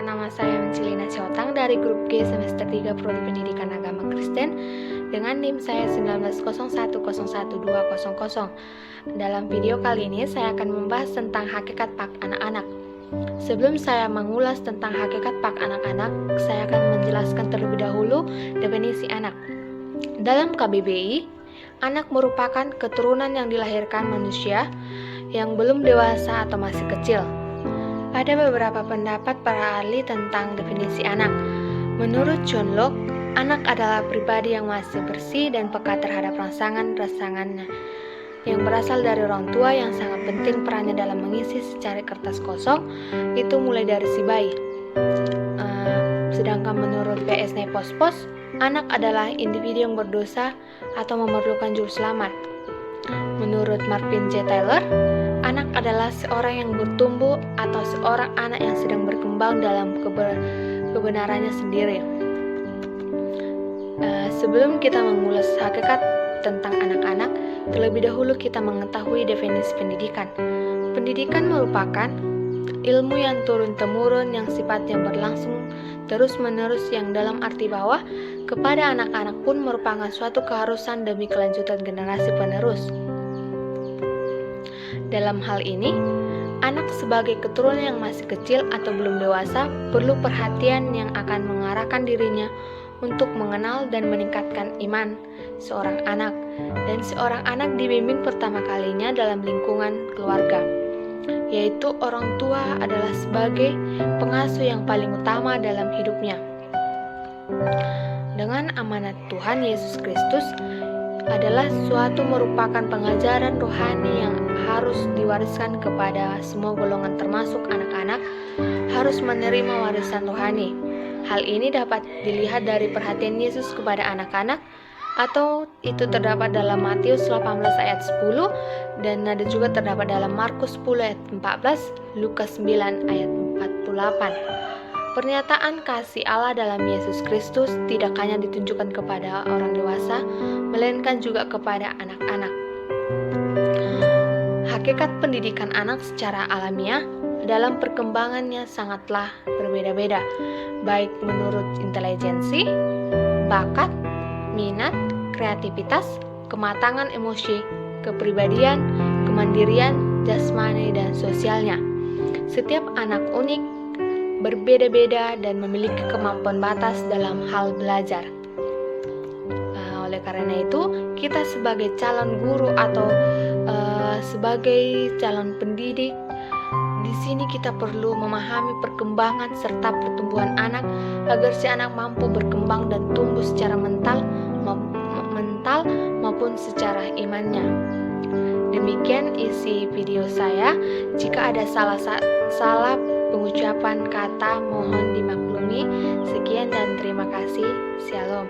Perkenalkan, nama saya Mencilina Siotang dari grup G semester 3 Prodi Pendidikan Agama Kristen dengan NIM saya 1901011200. Dalam video kali ini saya akan membahas tentang hakikat PAK anak-anak. Sebelum saya mengulas tentang hakikat PAK anak-anak, saya akan menjelaskan terlebih dahulu definisi anak. Dalam KBBI, anak merupakan keturunan yang dilahirkan manusia yang belum dewasa atau masih kecil. Ada beberapa pendapat para ahli tentang definisi anak. Menurut John Locke, anak adalah pribadi yang masih bersih dan peka terhadap rangsangan-rangsangannya yang berasal dari orang tua yang sangat penting perannya dalam mengisi secari kertas kosong, itu mulai dari si bayi. Sedangkan menurut PS Nepospos, anak adalah individu yang berdosa atau memerlukan juru selamat. Menurut Marvin J. Taylor, anak adalah seorang yang bertumbuh atau seorang anak yang sedang berkembang dalam kebenarannya sendiri. Sebelum kita mengulas hakikat tentang anak-anak, terlebih dahulu kita mengetahui definisi pendidikan. Pendidikan merupakan ilmu yang turun-temurun yang sifatnya berlangsung terus-menerus, yang dalam arti bahwa kepada anak-anak pun merupakan suatu keharusan demi kelanjutan generasi penerus. Dalam hal ini, anak sebagai keturunan yang masih kecil atau belum dewasa perlu perhatian yang akan mengarahkan dirinya untuk mengenal dan meningkatkan iman seorang anak, dan seorang anak dibimbing pertama kalinya dalam lingkungan keluarga, yaitu orang tua adalah sebagai pengasuh yang paling utama dalam hidupnya. Dengan amanat Tuhan Yesus Kristus adalah suatu merupakan pengajaran rohani yang harus diwariskan kepada semua golongan, termasuk anak-anak harus menerima warisan rohani. Hal ini dapat dilihat dari perhatian Yesus kepada anak-anak, atau itu terdapat dalam Matius 18 ayat 10, dan ada juga terdapat dalam Markus 10 ayat 14, Lukas 9 ayat 48. Pernyataan kasih Allah dalam Yesus Kristus tidak hanya ditunjukkan kepada orang dewasa, melainkan juga kepada anak-anak. Hakikat pendidikan anak secara alamiah dalam perkembangannya sangatlah berbeda-beda, baik menurut intelijensi, bakat, minat, kreativitas, kematangan emosi, kepribadian, kemandirian, jasmani, dan sosialnya. Setiap anak unik, berbeda-beda, dan memiliki kemampuan batas dalam hal belajar. Oleh karena itu, kita sebagai calon guru atau sebagai calon pendidik, di sini kita perlu memahami perkembangan serta pertumbuhan anak agar si anak mampu berkembang dan tumbuh secara mental maupun secara imannya. Demikian isi video saya. Jika ada salah pengucapan kata, mohon dimaklumi. Sekian dan terima kasih. Shalom.